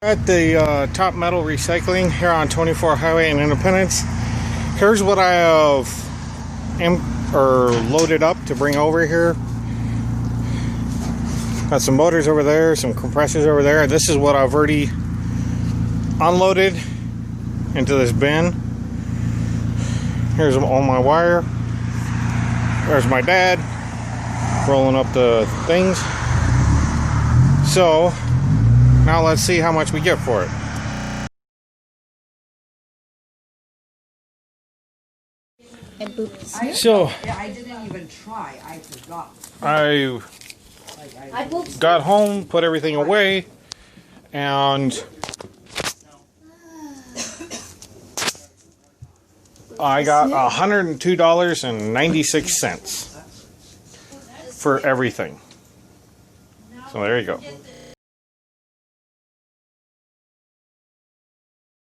At the Top Metal Recycling here on 24 Highway in Independence. Here's what I have loaded up to bring over here. Got some motors over there, some compressors over there. This is what I've already unloaded into this bin. Here's all my wire. There's my dad rolling up the things. So now let's see how much we get for it. So I didn't even try. I forgot. I got home, put everything away, and I got $102.96 for everything. So there you go.